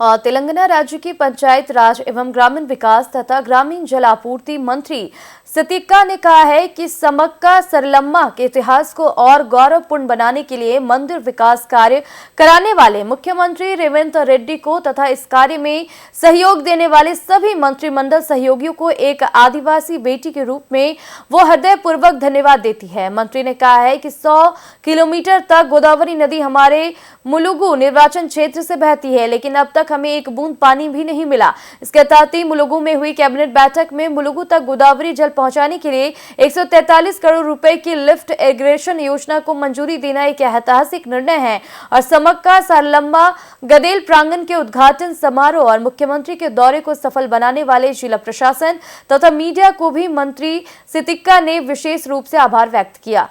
तेलंगाना राज्य की पंचायत राज एवं ग्रामीण विकास तथा ग्रामीण जल आपूर्ति मंत्री सतीक्का ने कहा है कि समक्का सरलम्मा के इतिहास को और गौरवपूर्ण बनाने के लिए मंदिर विकास कार्य कराने वाले मुख्यमंत्री रेवंत रेड्डी को तथा इस कार्य में सहयोग देने वाले सभी मंत्रिमंडल सहयोगियों को एक आदिवासी बेटी के रूप में वो हृदयपूर्वक धन्यवाद देती है। मंत्री ने कहा है कि 100 किलोमीटर तक गोदावरी नदी हमारे मुलुगु निर्वाचन क्षेत्र से बहती है, लेकिन अब तक हमें एक बूंद पानी भी नहीं मिला। इसके तहत ही मुलुगु में हुई कैबिनेट बैठक में मुलुगु तक गोदावरी जल पहुंचाने के लिए 143 करोड़ रुपए की लिफ्ट इरिगेशन योजना को मंजूरी देना एक ऐतिहासिक निर्णय है और समक्का सरलम्मा गदेल प्रांगण के उद्घाटन समारोह और मुख्यमंत्री के दौरे को सफल बनाने वाले जिला प्रशासन तथा मीडिया को भी मंत्री सतीक्का ने विशेष रूप से आभार व्यक्त किया।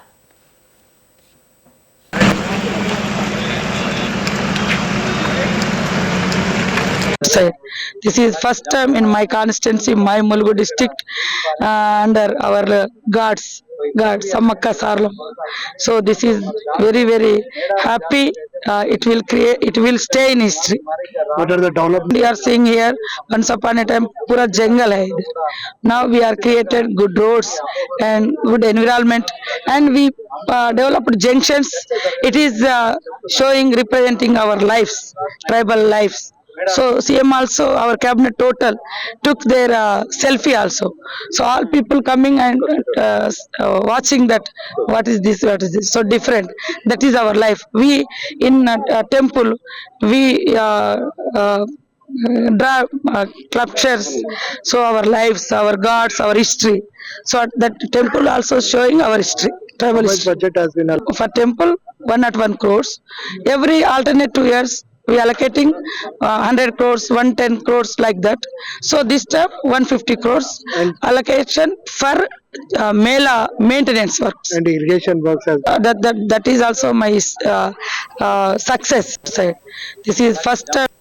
This is first time in my constituency, my Mulugu district, under our God Sammakka Sarlam. So this is very happy. It will stay in history. What are the development? We are seeing here, once upon a time, pura jungle hai. Now we are created good roads and good environment, and we developed junctions. It is showing, representing our lives, tribal lives. So CM also, our cabinet total took their selfie also. So all people coming and watching that what is this, so different. That is our life. We in a temple, we draw sculptures. So our lives, our gods, our history. So that temple also showing our history, tribal How much history. budget has been allocated? For temple 101 crores. Every alternate 2 years we allocating 100 crores, 110 crores like that. So this time 150 crores And- allocation for Mela maintenance works. And irrigation works as That is also my success side. This is first time